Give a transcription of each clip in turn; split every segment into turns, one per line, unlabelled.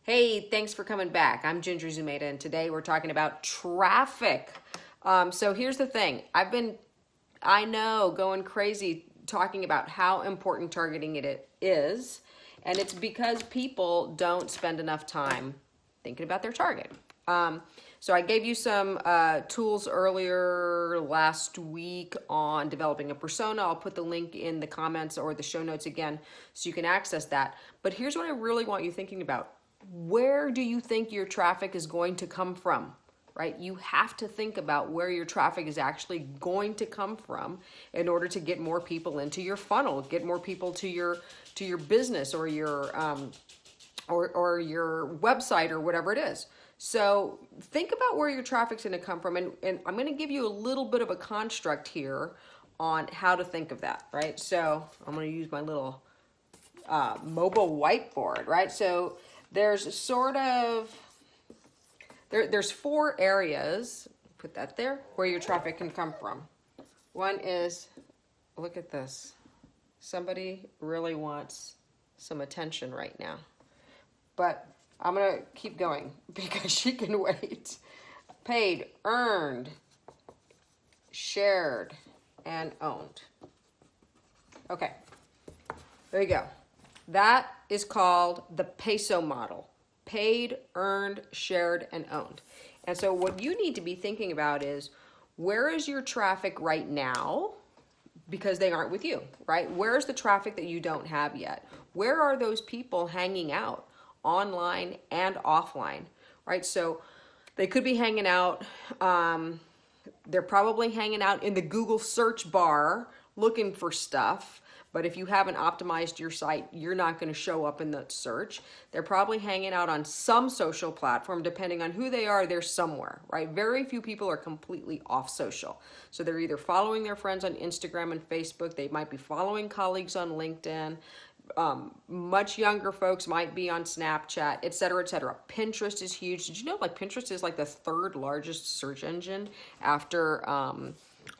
Hey, thanks for coming back. I'm Ginger Zumeda, and today we're talking about traffic. So here's the thing. I know, going crazy talking about how important targeting it is, and it's because people don't spend enough time thinking about their target. So I gave you some tools earlier last week on developing a persona. I'll put the link in the comments or the show notes again so you can access that. But here's what I really want you thinking about. Where do you think your traffic is going to come from? Right? You have to think about where your traffic is actually going to come from in order to get more people into your funnel, get more people to your business or your website or whatever it is. So think about where your traffic's going to come from, and I'm going to give you a little bit of a construct here on how to think of that, right? So I'm going to use my little mobile whiteboard, right? So there's sort of there's four areas, put that there, where your traffic can come from. One is, look at this. Somebody really wants some attention right now. But I'm going to keep going because she can wait. Paid, earned, shared, and owned. Okay, there you go. That is called the PESO model. Paid, earned, shared, and owned. And so what you need to be thinking about is, where is your traffic right now? Because they aren't with you, right? Where's the traffic that you don't have yet? Where are those people hanging out, online and offline, right? So they could be hanging out, they're probably hanging out in the Google search bar looking for stuff. But if you haven't optimized your site, you're not going to show up in the search. They're probably hanging out on some social platform. Depending on who they are, they're somewhere, right? Very few people are completely off social. So they're either following their friends on Instagram and Facebook. They might be following colleagues on LinkedIn. Much younger folks might be on Snapchat, et cetera, et cetera. Pinterest is huge. Did you know like Pinterest is like the third largest search engine after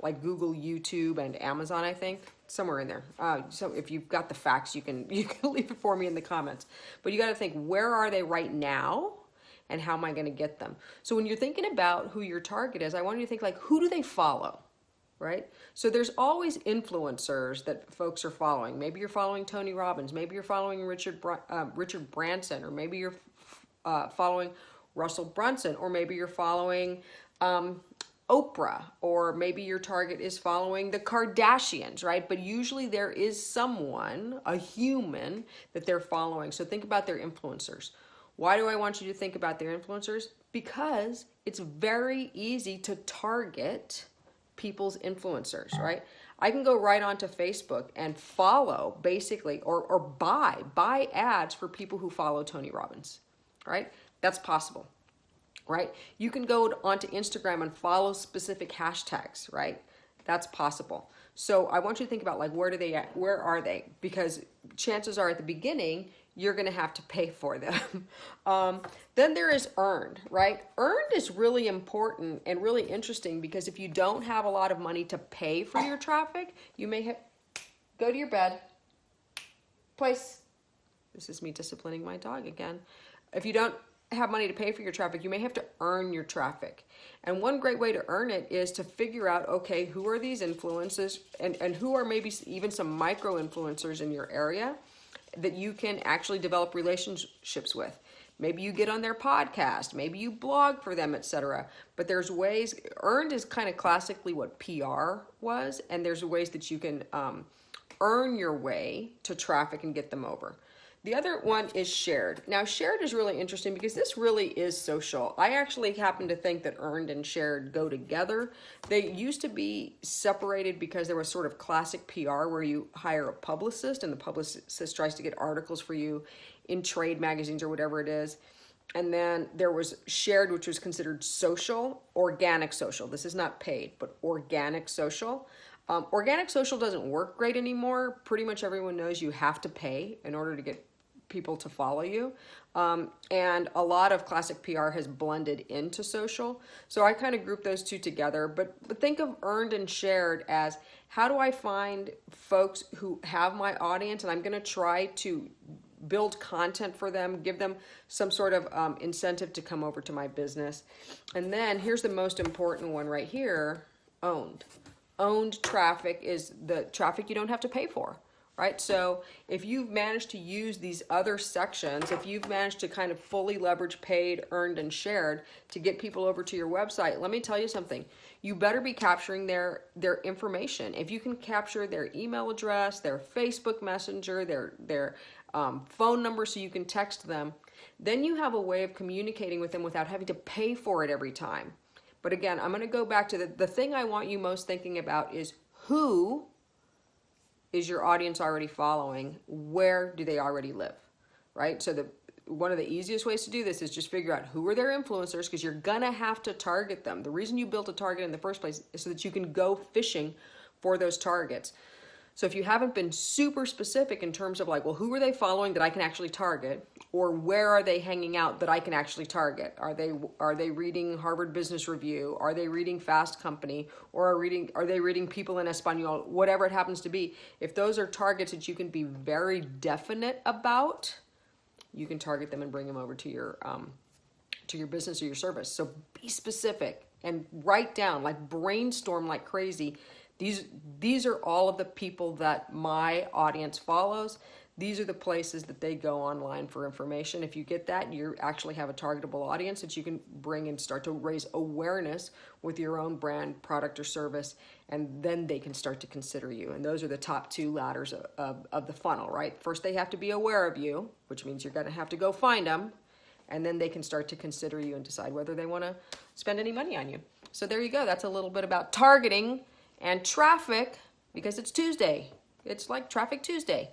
like Google, YouTube, and Amazon, I think? Somewhere in there. So if you've got the facts, you can leave it for me in the comments. But you got to think, where are they right now, and how am I going to get them? So when you're thinking about who your target is, I want you to think like, who do they follow, right? So there's always influencers that folks are following. Maybe you're following Tony Robbins. Maybe you're following Richard Branson, or maybe you're following Russell Brunson, or maybe you're following Oprah, or maybe your target is following the Kardashians, right? But usually there is someone, a human, that they're following. So think about their influencers. Why do I want you to think about their influencers? Because it's very easy to target people's influencers, right? I can go right onto Facebook and follow, basically, or buy ads for people who follow Tony Robbins, right? That's possible. Right? You can go onto Instagram and follow specific hashtags, right? That's possible. So I want you to think about like, where are they? Because chances are at the beginning, you're going to have to pay for them. Then there is earned, right? Earned is really important and really interesting because if you don't have a lot of money to pay for your traffic, you may go to your bed, place. This is me disciplining my dog again. If you don't have money to pay for your traffic, you may have to earn your traffic. And one great way to earn it is to figure out, okay, who are these influencers and who are maybe even some micro influencers in your area that you can actually develop relationships with. Maybe you get on their podcast, maybe you blog for them, etc. But there's ways, earned is kind of classically what PR was, and there's ways that you can earn your way to traffic and get them over. The other one is shared. Now, shared is really interesting because this really is social. I actually happen to think that earned and shared go together. They used to be separated because there was sort of classic PR where you hire a publicist and the publicist tries to get articles for you in trade magazines or whatever it is. And then there was shared, which was considered social, organic social. This is not paid, but organic social. Organic social doesn't work great anymore. Pretty much everyone knows you have to pay in order to get people to follow you. And a lot of classic PR has blended into social. So I kind of group those two together, but think of earned and shared as, how do I find folks who have my audience and I'm going to try to build content for them, give them some sort of incentive to come over to my business. And then here's the most important one right here, owned. Owned traffic is the traffic you don't have to pay for, right? So if you've managed to use these other sections, if you've managed to kind of fully leverage paid, earned, and shared to get people over to your website, let me tell you something. You better be capturing their information. If you can capture their email address, their Facebook Messenger, their phone number so you can text them, then you have a way of communicating with them without having to pay for it every time. But again, I'm going to go back to the thing I want you most thinking about is who is your audience already following? Where do they already live, right? So one of the easiest ways to do this is just figure out who are their influencers, because you're gonna have to target them. The reason you built a target in the first place is so that you can go fishing for those targets. So if you haven't been super specific in terms of like, well, who are they following that I can actually target, or where are they hanging out that I can actually target? Are they reading Harvard Business Review? Are they reading Fast Company? Or are they reading People in Espanol? Whatever it happens to be. If those are targets that you can be very definite about, you can target them and bring them over to your business or your service. So be specific and write down, like brainstorm like crazy. These are all of the people that my audience follows. These are the places that they go online for information. If you get that, you actually have a targetable audience that you can bring and start to raise awareness with your own brand, product, or service, and then they can start to consider you. And those are the top two ladders of the funnel, right? First, they have to be aware of you, which means you're going to have to go find them, and then they can start to consider you and decide whether they want to spend any money on you. So there you go. That's a little bit about targeting and traffic, because it's Tuesday. It's like Traffic Tuesday.